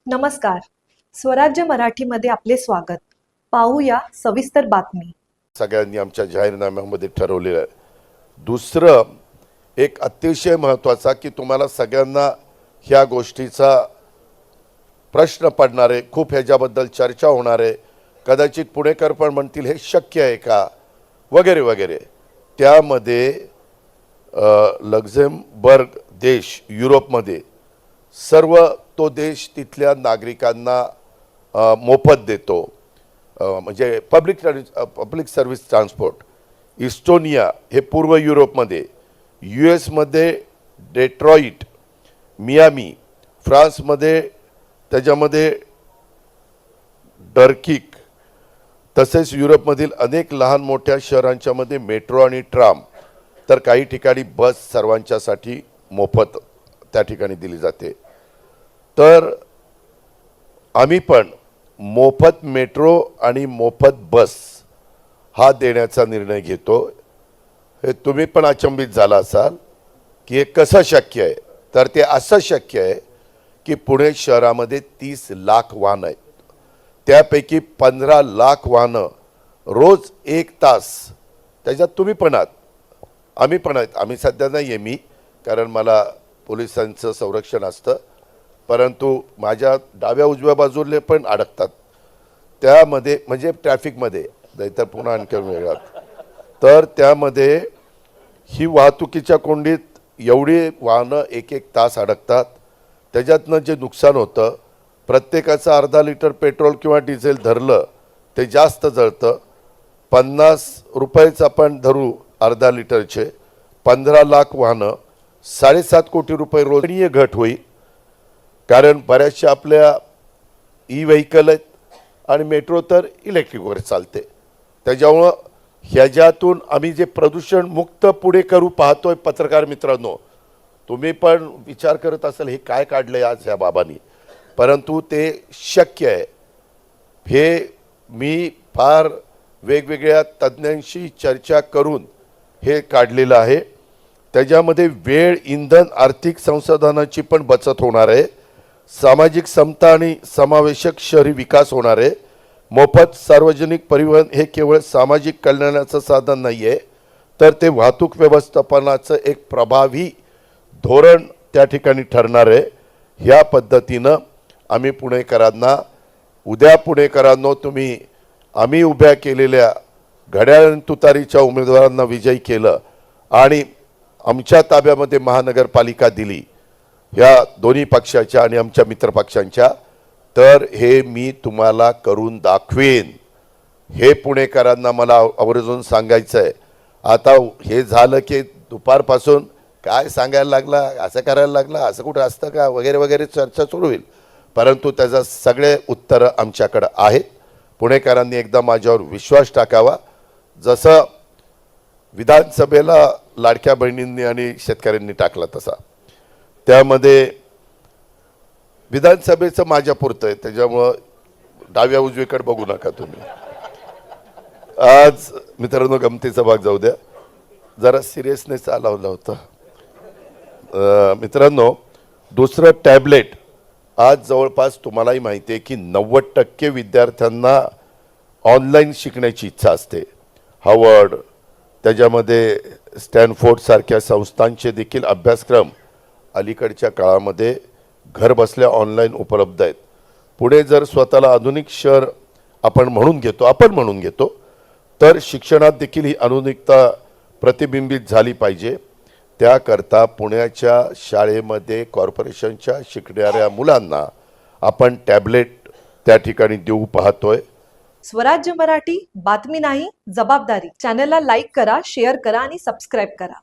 नमस्कार. स्वराज्य मराठीमध्ये आपले स्वागत. पाहूया सविस्तर बातमी. सगळ्यांनी आमच्या जाहीरनाम्यामध्ये ठरवलेलं आहे. दुसरं एक अतिशय महत्त्वाचा की तुम्हाला सगळ्यांना ह्या गोष्टीचा प्रश्न पडणार आहे, खूप ह्याच्याबद्दल चर्चा होणार आहे. कदाचित पुणेकर पण म्हणतील हे शक्य आहे का वगैरे वगैरे. त्यामध्ये लक्झेमबर्ग देश युरोपमध्ये सर्व तो देश तिथल्या नागरिकांना मोफत देतो, म्हणजे पब्लिक सर्व्हिस ट्रान्सपोर्ट. इस्टोनिया हे पूर्व युरोपमध्ये, US मध्ये डेट्रॉईट, मियामी, फ्रान्समध्ये त्याच्यामध्ये डर्किक, तसेच युरोपमधील अनेक लहान मोठ्या शहरांच्यामध्ये मेट्रो आणि ट्राम, तर काही ठिकाणी बस सर्वांच्यासाठी मोफत त्या ठिकाणी दिली जाते. तर आम्ही पण मोफत मेट्रो आणि मोफत बस हा देण्याचा निर्णय घेतो. हे तुम्ही पण अचंबित झाला असाल की हे कसं शक्य आहे. तर ते असं शक्य आहे की पुणे शहरामध्ये 30 लाख वाहनं आहेत. त्यापैकी 15 लाख वाहनं रोज 1 तास, त्याच्यात तुम्ही पण आहात, आम्ही पण आहेत. आम्ही सध्या नाही आहे मी, कारण मला पोलिसांचं संरक्षण असतं, परंतु माझ्या डाव्या उजव्या बाजूला पण अडकतात त्यामध्ये, म्हणजे ट्रॅफिकमध्ये, नाहीतर पुन्हा आणखी वेगळा. तर त्यामध्ये ही वाहतुकीच्या कोंडीत एवढी वाहनं 1-1 तास अडकतात. त्याच्यातनं जे नुकसान होतं, प्रत्येकाचं अर्धा लिटर पेट्रोल किंवा डिझेल धरलं ते जास्त जळतं. 50 रुपयेच आपण धरू अर्धा लिटरचे, 15 लाख वाहनं, 7.5 कोटी रुपये रोजनीय घट होईल. कारण बऱ्याचशा आपल्या व्हेकल आहेत आणि मेट्रो तर इलेक्ट्रिकवर चालते. त्याच्यामुळं ह्याच्यातून आम्ही जे प्रदूषण मुक्त पुढे करू पाहतोय. पत्रकार मित्रांनो, तुम्ही पण विचार करत असाल हे काय काढलं आज ह्या बाबांनी, परंतु ते शक्य आहे. हे मी फार वेगवेगळ्या तज्ज्ञांशी चर्चा करून हे काढलेलं आहे. त्याच्यामध्ये वेळ, इंधन, आर्थिक संसाधनाची पण बचत होणार आहे. सामाजिक समता आणि समावेशक शहरी विकास होणार आहे. मोफत सार्वजनिक परिवहन हे केवळ सामाजिक कल्याणाचं साधन नाही आहे, तर ते वाहतूक व्यवस्थापनाचं एक प्रभावी धोरण त्या ठिकाणी ठरणार आहे. ह्या पद्धतीनं आम्ही पुणेकरांना, उद्या पुणेकरांनो तुम्ही आम्ही उभ्या केलेल्या घड्याळ तुतारीच्या उमेदवारांना विजयी केलं आणि आमच्या ताब्यामध्ये महानगरपालिका दिली, ह्या दोन्ही पक्षाच्या आणि आमच्या मित्रपक्षांच्या, तर हे मी तुम्हाला करून दाखवेन. हे पुणेकरांना मला आवर्जून सांगायचं आहे. आता हे झालं की दुपारपासून काय सांगायला लागला, असं करायला लागला, असं कुठं असतं का वगैरे वगैरे चर्चा सुरू होईल, परंतु त्याचं सगळे उत्तरं आमच्याकडं आहेत. पुणेकरांनी एकदा माझ्यावर विश्वास टाकावा. जसं विधानसभेला लाडक्या बहिणींनी आणि शेतकऱ्यांनी टाकला तसा. त्यामध्ये विधानसभेचं माझ्या पुरतं आहे, त्याच्यामुळं डाव्या उजवीकडे बघू नका तुम्ही. आज मित्रांनो गमतीचा भाग जाऊ द्या, जरा सिरियसनेस लावला होता. मित्रांनो, दुसरं टॅबलेट आज जवळपास तुम्हालाही माहिती आहे की 90% विद्यार्थ्यांना ऑनलाईन शिकण्याची इच्छा असते. हार्वर्ड, त्याच्यामध्ये स्टॅनफोर्ड सारख्या संस्थांचे देखील अभ्यासक्रम अलीकडच्या काळामध्ये घर बसल्या ऑनलाईन उपलब्ध आहेत. पुढे जर स्वतःला आधुनिक शहर आपण म्हणून घेतो, तर शिक्षणात देखील ही आधुनिकता प्रतिबिंबित झाली पाहिजे. त्याकरता पुण्याच्या शाळेमध्ये कॉर्पोरेशनच्या शिकणाऱ्या मुलांना आपण टॅबलेट त्या ठिकाणी देऊ पाहतोय. स्वराज्य मराठी, बातमी नाही जबाबदारी. चॅनलला लाईक करा, शेअर करा आणि सबस्क्राईब करा.